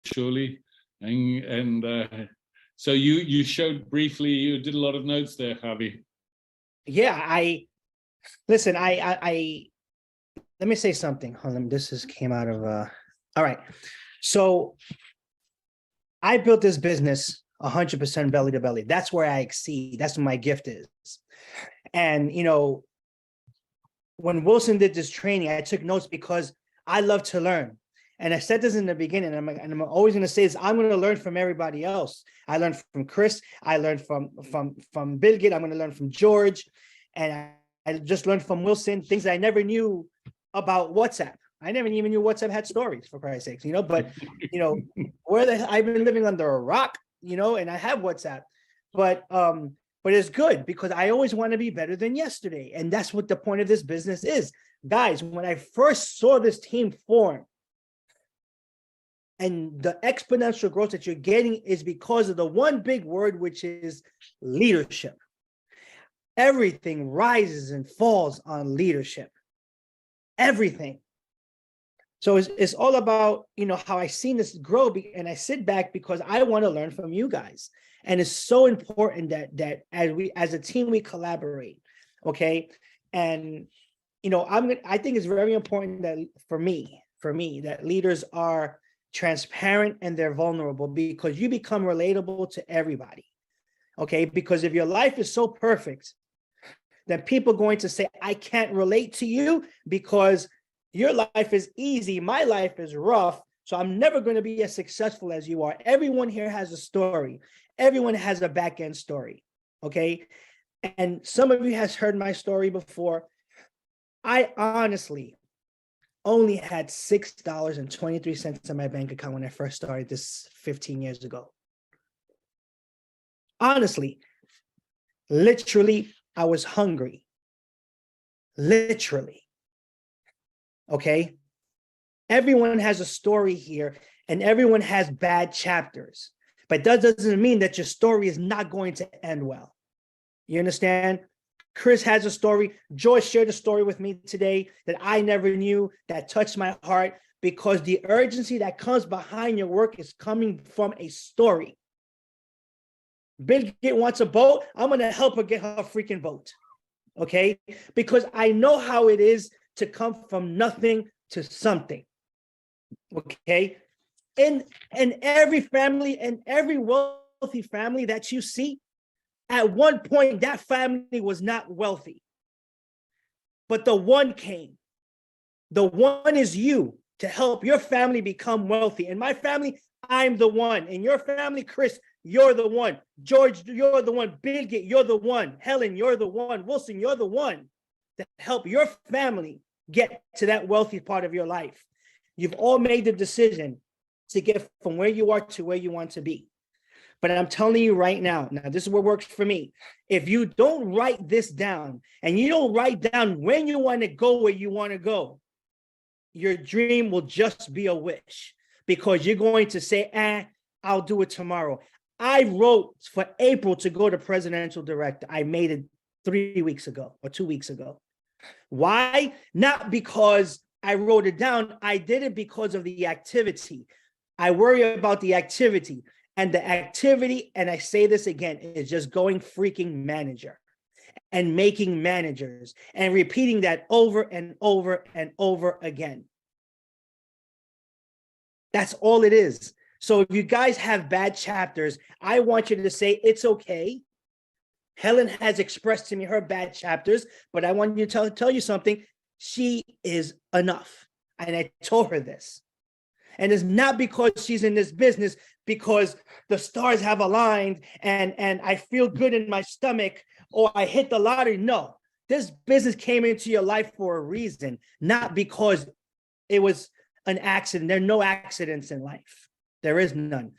surely. And so you showed briefly, you did a lot of notes there, Javi. Yeah, listen, I let me say something. Hold on, came out of all right. So I built this business 100% belly to belly. That's where I exceed. That's what my gift is. And when Wilson did this training, I took notes because I love to learn. And I said this in the beginning, and I'm always going to say this: I'm going to learn from everybody else. I learned from Chris. I learned from Bill Gates. I'm going to learn from George, and I just learned from Wilson things that I never knew about WhatsApp. I never even knew WhatsApp had stories, for Christ's sakes, But I've been living under a rock, and I have WhatsApp, but it's good because I always want to be better than yesterday, and that's what the point of this business is, guys. When I first saw this team form, and the exponential growth that you're getting is because of the one big word, which is leadership. Everything rises and falls on leadership. Everything. So it's all about, how I seen this grow, and I sit back because I want to learn from you guys. And it's so important that as a team, we collaborate. Okay. And, I think it's very important that for me, that leaders are transparent and they're vulnerable, because you become relatable to everybody. Okay. Because if your life is so perfect, then people are going to say, I can't relate to you because your life is easy. My life is rough. So I'm never going to be as successful as you are. Everyone here has a story. Everyone has a back end story. Okay. And some of you has heard my story before. I honestly only had $6.23 in my bank account when I first started this 15 years ago. Honestly, literally, I was hungry. Literally. Okay. Everyone has a story here, and everyone has bad chapters, but that doesn't mean that your story is not going to end well. You understand? Chris has a story. Joyce shared a story with me today that I never knew, that touched my heart, because the urgency that comes behind your work is coming from a story. Bill Gates wants a boat. I'm going to help her get her freaking boat. Okay? Because I know how it is to come from nothing to something. Okay? In every family, and every wealthy family that you see, at one point, that family was not wealthy. But the one came. The one is you, to help your family become wealthy. In my family, I'm the one. In your family, Chris, you're the one. George, you're the one. Bill Gates, you're the one. Helen, you're the one. Wilson, you're the one to help your family get to that wealthy part of your life. You've all made the decision to get from where you are to where you want to be. But I'm telling you right now, this is what works for me. If you don't write this down, and you don't write down when you want to go where you want to go, your dream will just be a wish, because you're going to say, I'll do it tomorrow. I wrote for April to go to presidential director. I made it 3 weeks ago or 2 weeks ago. Why? Not because I wrote it down. I did it because of the activity. I worry about the activity. And the activity, and I say this again, is just going freaking manager and making managers and repeating that over and over and over again. That's all it is. So if you guys have bad chapters, I want you to say, it's okay. Helen has expressed to me her bad chapters, but I want you to tell you something. She is enough. And I told her this. And it's not because she's in this business, because the stars have aligned and I feel good in my stomach, or I hit the lottery. No, this business came into your life for a reason, not because it was an accident. There are no accidents in life. There is none.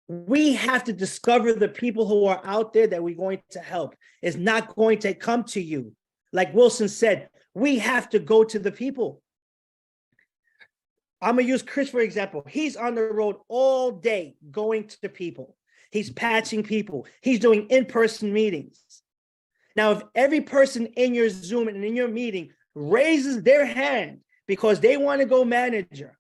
We have to discover the people who are out there that we're going to help. It's not going to come to you. Like Wilson said, we have to go to the people. I'm going to use Chris, for example. He's on the road all day going to people. He's patching people. He's doing in-person meetings. Now, if every person in your Zoom and in your meeting raises their hand because they want to go manager,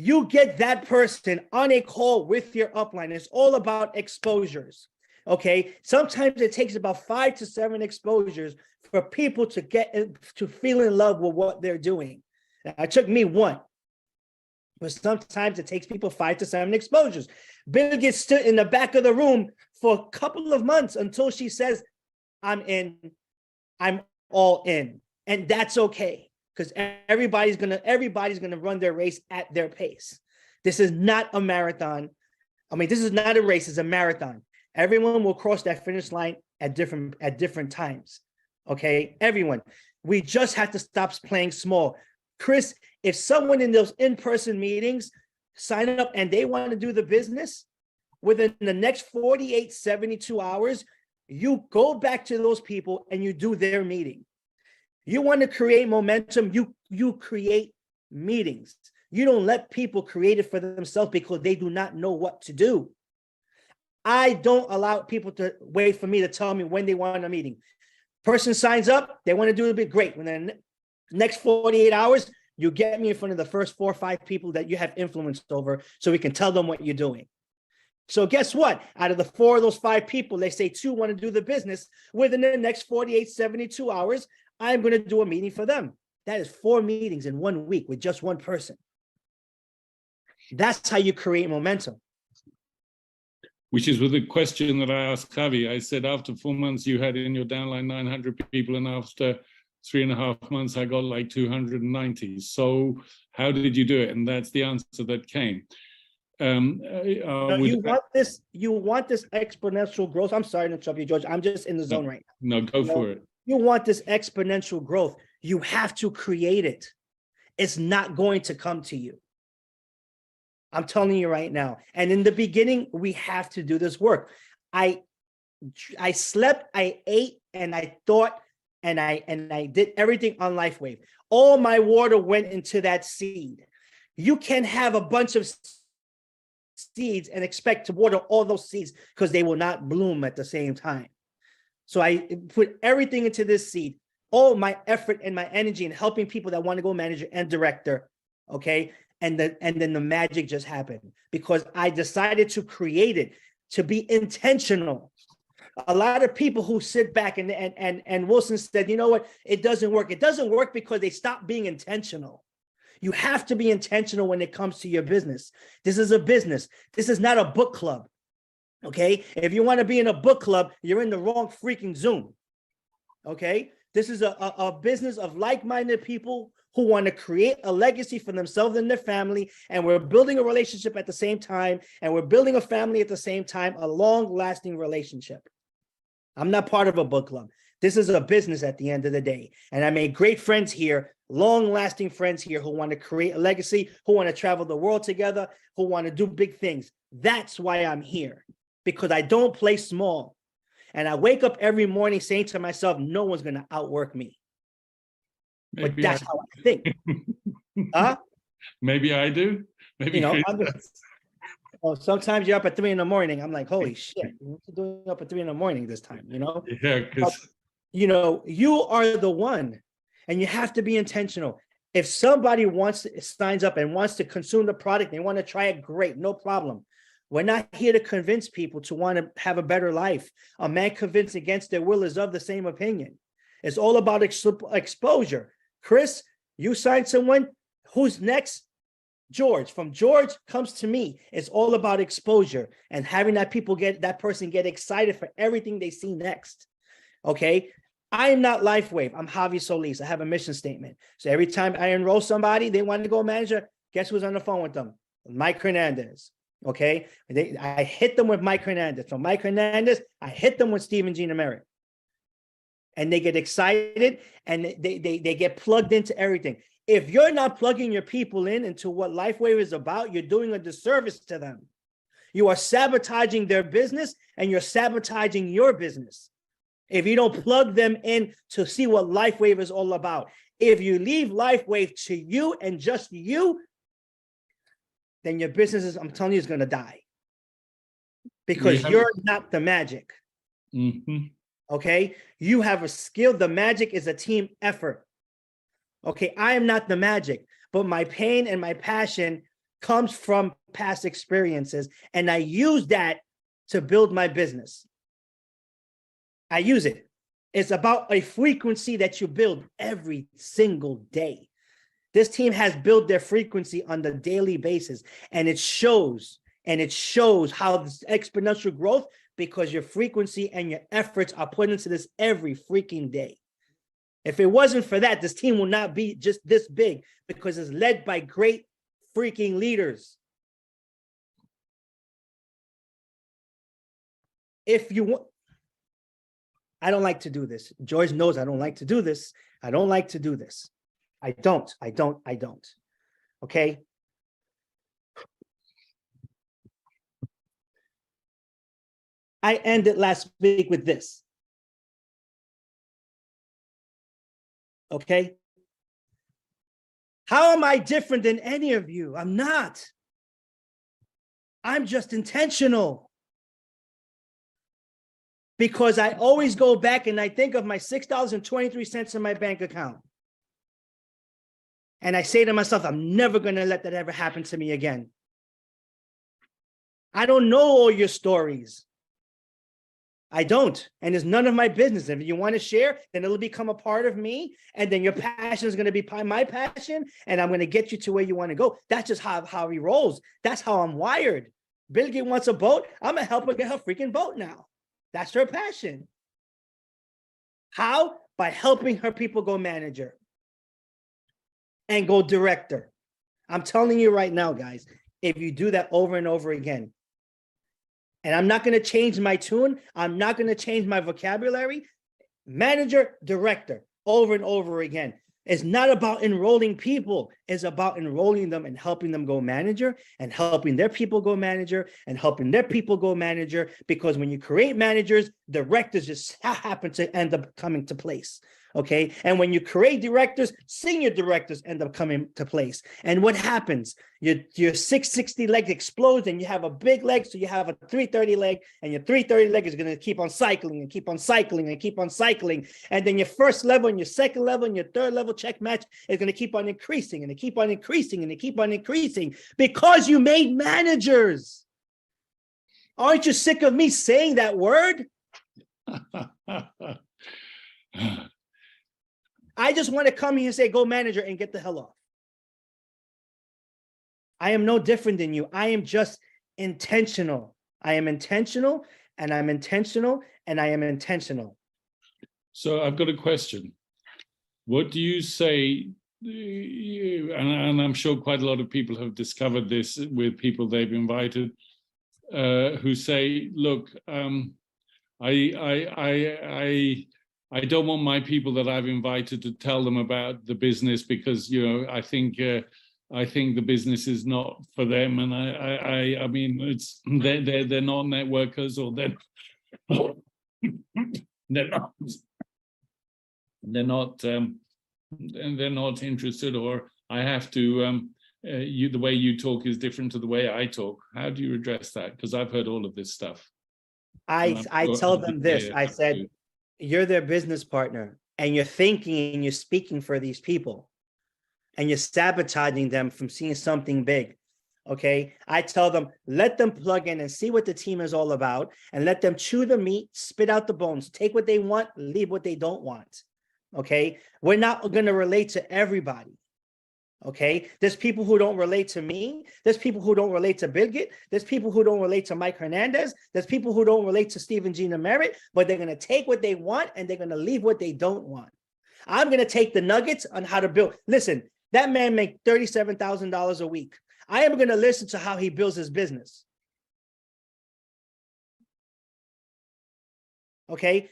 You get that person on a call with your upline. It's all about exposures. Okay. Sometimes it takes about 5 to 7 exposures for people to get to feel in love with what they're doing. Now, it took me 1. But sometimes it takes people 5 to 7 exposures. Bill gets stood in the back of the room for a couple of months until she says, I'm in, I'm all in. And that's okay. Because everybody's gonna run their race at their pace. This is not a marathon. I mean, this is not a race, it's a marathon. Everyone will cross that finish line at different times. Okay, everyone. We just have to stop playing small. Chris, if someone in those in-person meetings sign up and they want to do the business, within the next 48, 72 hours, you go back to those people and you do their meeting. You want to create momentum, you create meetings. You don't let people create it for themselves because they do not know what to do. I don't allow people to wait for me to tell me when they want a meeting. Person signs up, they want to do a bit, great. Within the next 48 hours, you get me in front of the first 4 or 5 people that you have influence over so we can tell them what you're doing. So guess what? Out of the 4 of those 5 people, they say 2 want to do the business. Within the next 48, 72 hours, I'm going to do a meeting for them. That is 4 meetings in 1 week with just 1 person. That's how you create momentum. Which is with the question that I asked Javi. I said, after 4 months, you had in your downline 900 people, and after 3.5 months, I got like 290. So how did you do it? And that's the answer that came. You want this exponential growth. I'm sorry to interrupt you, George. I'm just in the zone right now. No, go for it. You want this exponential growth. You have to create it. It's not going to come to you. I'm telling you right now. And in the beginning, we have to do this work. I slept, I ate, and I thought, and I did everything on LifeWave. All my water went into that seed. You can have a bunch of seeds and expect to water all those seeds because they will not bloom at the same time. So I put everything into this seed, all my effort and my energy in helping people that want to go manager and director. Okay. And then the magic just happened because I decided to create it, to be intentional. A lot of people who sit back and Wilson said, you know what, it doesn't work. It doesn't work because they stopped being intentional. You have to be intentional when it comes to your business. This is a business. This is not a book club. Okay. If you want to be in a book club, you're in the wrong freaking Zoom. Okay. This is a business of like-minded people who want to create a legacy for themselves and their family. And we're building a relationship at the same time. And we're building a family at the same time, a long-lasting relationship. I'm not part of a book club. This is a business at the end of the day. And I made great friends here, long-lasting friends here who want to create a legacy, who want to travel the world together, who want to do big things. That's why I'm here, because I don't play small. And I wake up every morning saying to myself, no one's going to outwork me. But that's how I think. Maybe I do. Maybe sometimes you're up at 3 a.m. I'm like, holy shit, what are you doing up at 3 a.m. this time? Yeah, because you are the one, and you have to be intentional. If somebody signs up and wants to consume the product, they want to try it, great, no problem. We're not here to convince people to want to have a better life. A man convinced against their will is of the same opinion. It's all about exposure. Chris, you signed someone. Who's next? George. From George comes to me. It's all about exposure and having that person get excited for everything they see next. Okay. I am not LifeWave. I'm Javi Solis. I have a mission statement. So every time I enroll somebody, they want to go manager. Guess who's on the phone with them? Mike Hernandez. Okay. I hit them with Mike Hernandez. From Mike Hernandez, I hit them with Stephen G. Americ. And they get excited and they get plugged into everything. If you're not plugging your people into what LifeWave is about, you're doing a disservice to them. You are sabotaging their business and you're sabotaging your business. If you don't plug them in to see what LifeWave is all about. If you leave LifeWave to you and just you, then your business is, I'm telling you, is going to die. Because you're not the magic. Mm-hmm. Okay? You have a skill. The magic is a team effort. Okay? I am not the magic, but my pain and my passion comes from past experiences, and I use that to build my business. I use it. It's about a frequency that you build every single day. This team has built their frequency on the daily basis, and it shows. And it shows how this exponential growth, because your frequency and your efforts are put into this every freaking day. If it wasn't for that, this team will not be just this big, because it's led by great freaking leaders. If you want, I don't like to do this. George knows I don't like to do this. I don't like to do this. I don't. Okay. I ended last week with this. Okay. How am I different than any of you? I'm not. I'm just intentional. Because I always go back and I think of my $6.23 in my bank account. And I say to myself, I'm never going to let that ever happen to me again. I don't know all your stories. I don't. And it's none of my business. If you want to share, then it'll become a part of me. And then your passion is going to be my passion. And I'm going to get you to where you want to go. That's just how he rolls. That's how I'm wired. Bill Gates wants a boat. I'm going to help her get her freaking boat now. That's her passion. How? By helping her people go manager and go director. I'm telling you right now, guys, if you do that over and over again, and I'm not going to change my tune, I'm not going to change my vocabulary, manager, director, over and over again. It's not about enrolling people. It's about enrolling them and helping them go manager, and helping their people go manager, and helping their people go manager. Because when you create managers, directors just happen to end up coming to place. Okay. And when you create directors, senior directors end up coming to place. And what happens? Your 660 leg explodes, and you have a big leg. So you have a 330 leg, and your 330 leg is going to keep on cycling and keep on cycling and keep on cycling. And then your first level and your second level and your third level check match is going to keep on increasing, and it keep on increasing, and it keep on increasing, because you made managers. Aren't you sick of me saying that word? I just want to come here and say, go manager, and get the hell off. I am no different than you. I am just intentional. I am intentional, and I'm intentional, and I am intentional. So I've got a question. What do you say, and I'm sure quite a lot of people have discovered this with people they've invited, who say, look, I don't want my people that I've invited to tell them about the business, because, you know, I think the business is not for them, and I mean, it's they're not networkers, or they're not interested, or I have to. The way you talk is different to the way I talk. How do you address that? Because I've heard all of this stuff. I tell them this. I said, you're their business partner, and you're thinking and you're speaking for these people, and you're sabotaging them from seeing something big. Okay. I tell them, let them plug in and see what the team is all about, and let them chew the meat, spit out the bones, take what they want, leave what they don't want. Okay. We're not going to relate to everybody. Okay. There's people who don't relate to me. There's people who don't relate to Bill Gates. There's people who don't relate to Mike Hernandez. There's people who don't relate to Stephen G. Merritt, but they're going to take what they want, and they're going to leave what they don't want. I'm going to take the nuggets on how to build. Listen, that man makes $37,000 a week. I am going to listen to how he builds his business. Okay.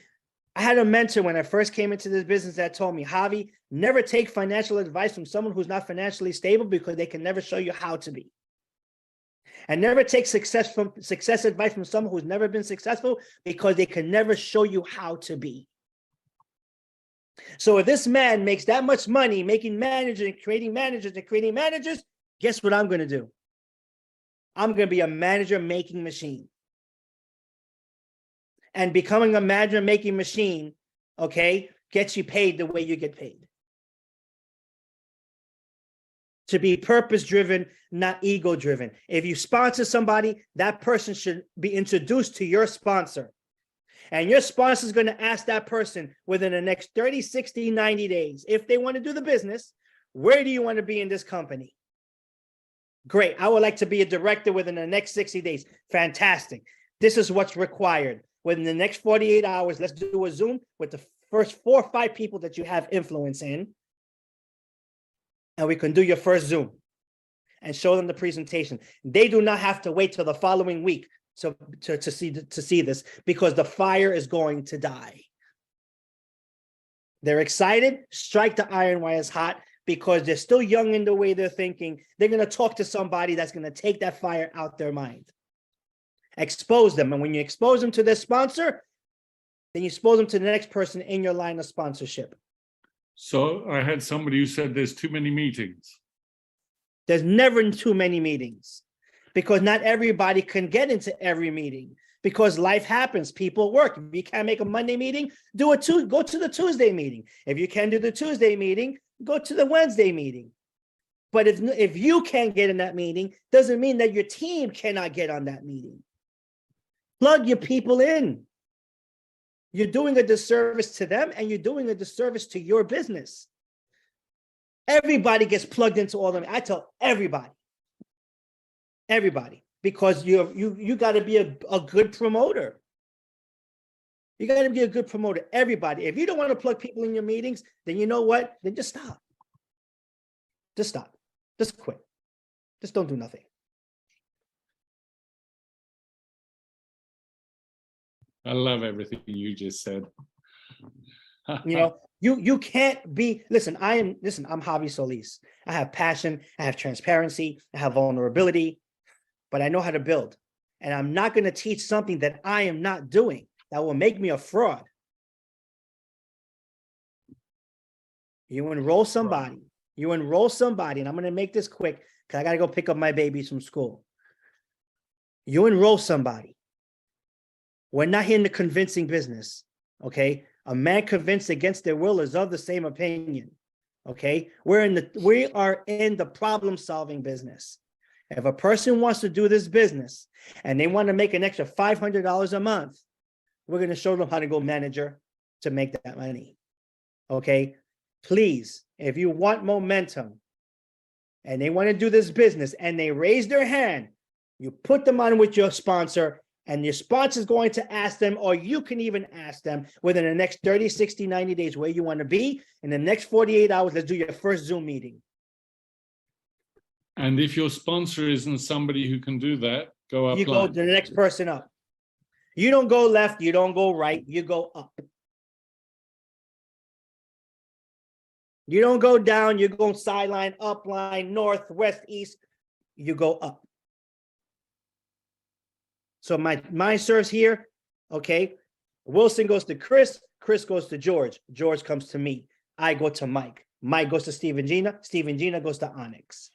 I had a mentor when I first came into this business that told me, Javi, never take financial advice from someone who's not financially stable, because they can never show you how to be. And never take success advice from someone who's never been successful, because they can never show you how to be. So if this man makes that much money making managers and creating managers, guess what I'm going to do? I'm going to be a manager making machine. And becoming a manager making machine, okay, gets you paid the way you get paid. to be purpose-driven, not ego-driven. If you sponsor somebody, that person should be introduced to your sponsor. And your sponsor is going to ask that person within the next 30, 60, 90 days, if they want to do the business, where do you want to be in this company? Great. I would like to be a director within the next 60 days. Fantastic. This is what's required. Within the next 48 hours, let's do a Zoom with the first 4 or 5 people that you have influence in. And we can do your first Zoom and show them the presentation. They do not have to wait till the following week to see this, because the fire is going to die. They're excited. Strike the iron while it's hot, because they're still young in the way they're thinking. They're going to talk to somebody that's going to take that fire out their mind. Expose them. And when you expose them to their sponsor, then you expose them to the next person in your line of sponsorship. So I had somebody who said there's too many meetings. There's never too many meetings, because not everybody can get into every meeting, because life happens. People work. If you can't make a Monday meeting, go to the Tuesday meeting. If you can't do the Tuesday meeting, go to the Wednesday meeting. But if you can't get in that meeting, doesn't mean that your team cannot get on that meeting. Plug your people in. You're doing a disservice to them, and you're doing a disservice to your business. Everybody gets plugged into all of them. I tell everybody, because you got to be a good promoter. You got to be a good promoter. Everybody. If you don't want to plug people in your meetings, then you know what? Then just stop. Just stop. Just quit. Just don't do nothing. I love everything you just said. You can't be, listen, I'm Javi Solis. I have passion, I have transparency, I have vulnerability, but I know how to build. And I'm not going to teach something that I am not doing that will make me a fraud. You enroll somebody, and I'm going to make this quick because I got to go pick up my babies from school. You enroll somebody. We're not here in the convincing business, okay? A man convinced against their will is of the same opinion, okay? We are in the problem-solving business. If a person wants to do this business and they want to make an extra $500 a month, we're going to show them how to go manager to make that money, okay? Please, if you want momentum and they want to do this business and they raise their hand, you put them on with your sponsor, and your sponsor is going to ask them, or you can even ask them within the next 30, 60, 90 days where you want to be. In the next 48 hours, let's do your first Zoom meeting. And if your sponsor isn't somebody who can do that, go up. You go to the next person up. You don't go left, you don't go right, you go up. You don't go down, you go sideline, up line, north, west, east, you go up. So my serves here, okay? Wilson goes to Chris, Chris goes to George, George comes to me. I go to Mike, Mike goes to Steve and Gina goes to Onyx.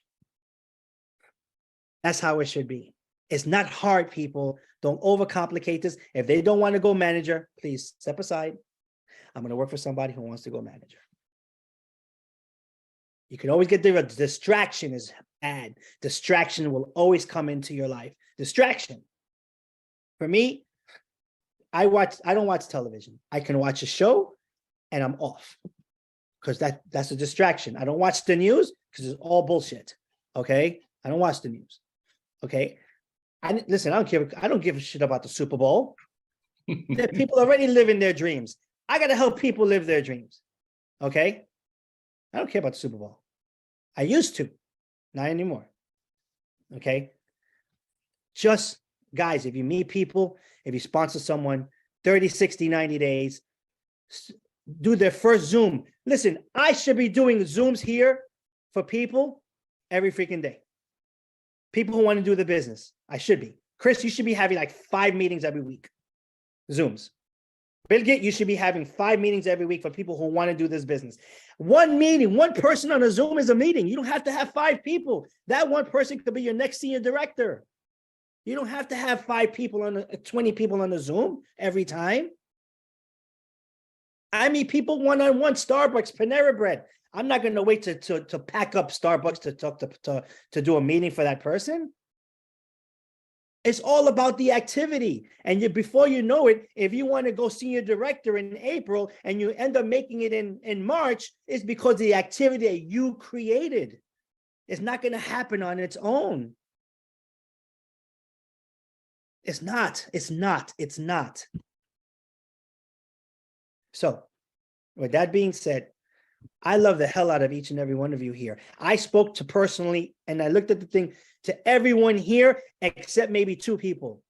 That's how it should be. It's not hard, people. Don't overcomplicate this. If they don't want to go manager, please step aside. I'm going to work for somebody who wants to go manager. You can always get there. Distraction is bad. Distraction will always come into your life. Distraction. For me, I don't watch television. I can watch a show and I'm off because that's a distraction. I don't watch the news because it's all bullshit. Okay. I don't watch the news. Okay. Listen, I don't give a shit about the Super Bowl. People already living their dreams. I got to help people live their dreams. Okay. I don't care about the Super Bowl. I used to, not anymore. Okay. Just guys, if you meet people, if you sponsor someone, 30, 60, 90 days, do their first Zoom. Listen, I should be doing Zooms here for people every freaking day. People who want to do the business. I should be. Chris, you should be having like 5 meetings every week. Zooms. Bill Gates, you should be having 5 meetings every week for people who want to do this business. One meeting, one person on a Zoom is a meeting. You don't have to have 5 people. That one person could be your next senior director. You don't have to have 20 people on the Zoom every time. I meet people one-on-one, Starbucks, Panera Bread. I'm not going to wait to pack up Starbucks to talk to do a meeting for that person. It's all about the activity. And before you know it, if you want to go senior director in April and you end up making it in March, it's because of the activity that you created. It's not going to happen on its own. It's not. So with that being said, I love the hell out of each and every one of you here. I spoke to personally, and I looked at the thing to everyone here except maybe 2 people.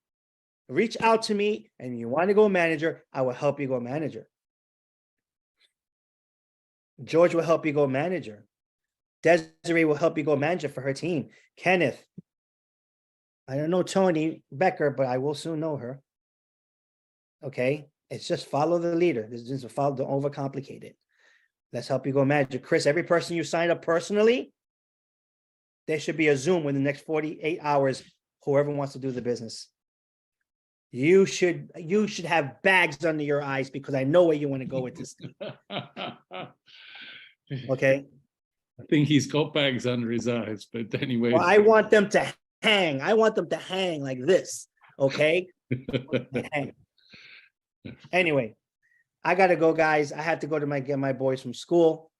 Reach out to me and you want to go manager, I will help you go manager. George will help you go manager. Desiree will help you go manager for her team. Kenneth, I don't know Tony Becker, but I will soon know her. Okay, it's just follow the leader. This is follow, don't overcomplicate it. Let's help you go manager. Chris, every person you sign up personally, there should be a Zoom within the next 48 hours, whoever wants to do the business. You should have bags under your eyes because I know where you want to go with this. Okay. I think he's got bags under his eyes, but anyway. Well, I want them to hang. I want them to hang like this. Okay. Hang. Anyway, I gotta go, guys. I have to go to get my boys from school.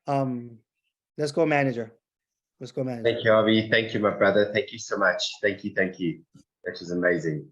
Let's go manager. Let's go manager. Thank you, Javi. Thank you, my brother. Thank you so much. Thank you. That was amazing.